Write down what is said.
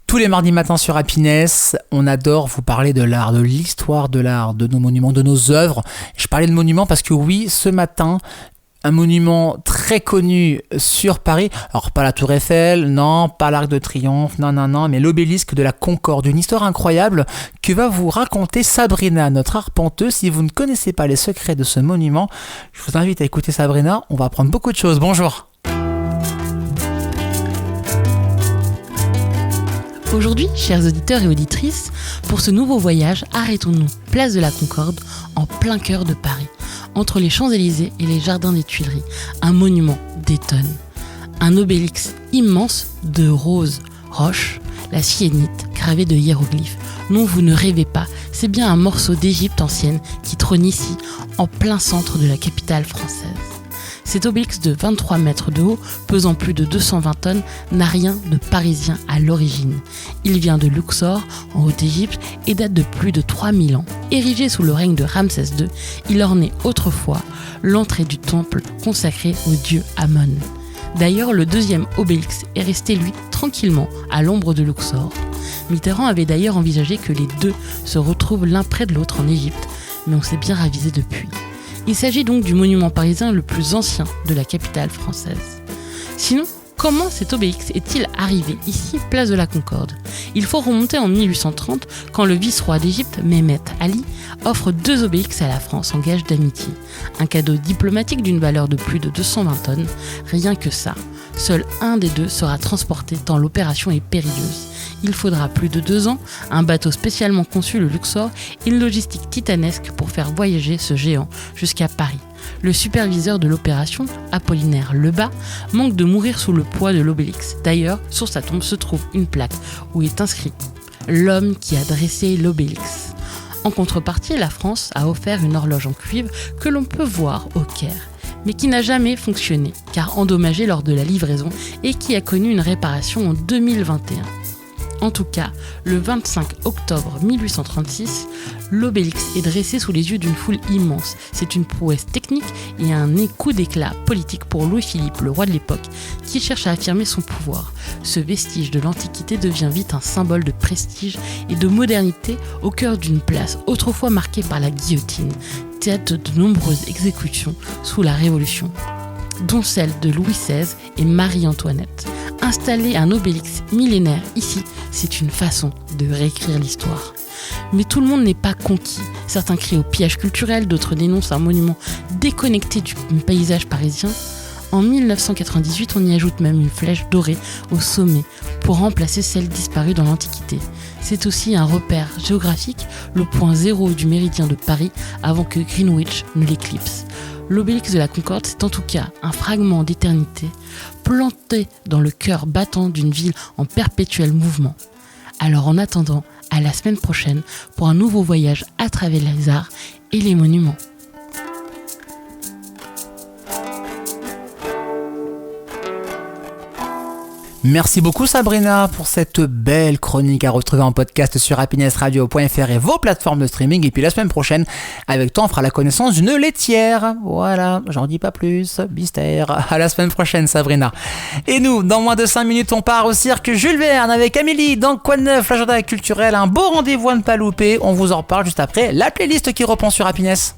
Tous les mardis matins sur Happiness, on adore vous parler de l'art, de l'histoire de l'art, de nos monuments, de nos œuvres. Je parlais de monuments parce que oui, ce matin, un monument très connu sur Paris, alors pas la Tour Eiffel, non, pas l'Arc de Triomphe, non, mais l'obélisque de la Concorde, une histoire incroyable que va vous raconter Sabrina, notre arpenteuse. Si vous ne connaissez pas les secrets de ce monument, je vous invite à écouter Sabrina, on va apprendre beaucoup de choses. Bonjour. Aujourd'hui, chers auditeurs et auditrices, pour ce nouveau voyage, arrêtons-nous place de la Concorde, en plein cœur de Paris, entre les Champs-Élysées et les jardins des Tuileries. Un monument d'étonne. Un obélix immense de rose roche, la syénite gravée de hiéroglyphes. Non, vous ne rêvez pas, c'est bien un morceau d'Égypte ancienne qui trône ici, en plein centre de la capitale française. Cet obélix de 23 mètres de haut, pesant plus de 220 tonnes, n'a rien de parisien à l'origine. Il vient de Luxor, en Haute-Égypte, et date de plus de 3000 ans. Érigé sous le règne de Ramsès II, il ornait autrefois l'entrée du temple consacré au dieu Amon. D'ailleurs, le deuxième obélix est resté, lui, tranquillement, à l'ombre de Luxor. Mitterrand avait d'ailleurs envisagé que les deux se retrouvent l'un près de l'autre en Égypte, mais on s'est bien ravisé depuis. Il s'agit donc du monument parisien le plus ancien de la capitale française. Sinon, comment cet obélix est-il arrivé ici, place de la Concorde ? Il faut remonter en 1830, quand le vice-roi d'Égypte, Mehmet Ali, offre 2 obélix à la France en gage d'amitié. Un cadeau diplomatique d'une valeur de plus de 220 tonnes. Rien que ça. Seul un des deux sera transporté tant l'opération est périlleuse. Il faudra plus de 2 ans, un bateau spécialement conçu, le Luxor, et une logistique titanesque pour faire voyager ce géant jusqu'à Paris. Le superviseur de l'opération, Apollinaire Lebas, manque de mourir sous le poids de l'obélix. D'ailleurs, sur sa tombe se trouve une plaque où est inscrit « L'homme qui a dressé l'obélix ». En contrepartie, la France a offert une horloge en cuivre que l'on peut voir au Caire, mais qui n'a jamais fonctionné, car endommagée lors de la livraison et qui a connu une réparation en 2021. En tout cas, le 25 octobre 1836, l'obélix est dressé sous les yeux d'une foule immense. C'est une prouesse technique et un coup d'éclat politique pour Louis-Philippe, le roi de l'époque, qui cherche à affirmer son pouvoir. Ce vestige de l'Antiquité devient vite un symbole de prestige et de modernité au cœur d'une place autrefois marquée par la guillotine, théâtre de nombreuses exécutions sous la Révolution, dont celle de Louis XVI et Marie-Antoinette. Installer un obélix millénaire ici, c'est une façon de réécrire l'histoire. Mais tout le monde n'est pas conquis. Certains crient au pillage culturel, d'autres dénoncent un monument déconnecté du paysage parisien. En 1998, on y ajoute même une flèche dorée au sommet pour remplacer celle disparue dans l'Antiquité. C'est aussi un repère géographique, le point zéro du méridien de Paris avant que Greenwich ne l'éclipse. L'obélix de la Concorde, c'est en tout cas un fragment d'éternité planté dans le cœur battant d'une ville en perpétuel mouvement. Alors en attendant, à la semaine prochaine pour un nouveau voyage à travers les arts et les monuments. Merci beaucoup Sabrina pour cette belle chronique à retrouver en podcast sur happinessradio.fr et vos plateformes de streaming. Et puis la semaine prochaine, avec toi, on fera la connaissance d'une laitière. Voilà, j'en dis pas plus, mystère. À la semaine prochaine Sabrina. Et nous, dans moins de 5 minutes, on part au cirque Jules Verne avec Amélie dans Quoi de Neuf, l'agenda culturel. Un beau rendez-vous à ne pas louper. On vous en reparle juste après la playlist qui reprend sur Happiness.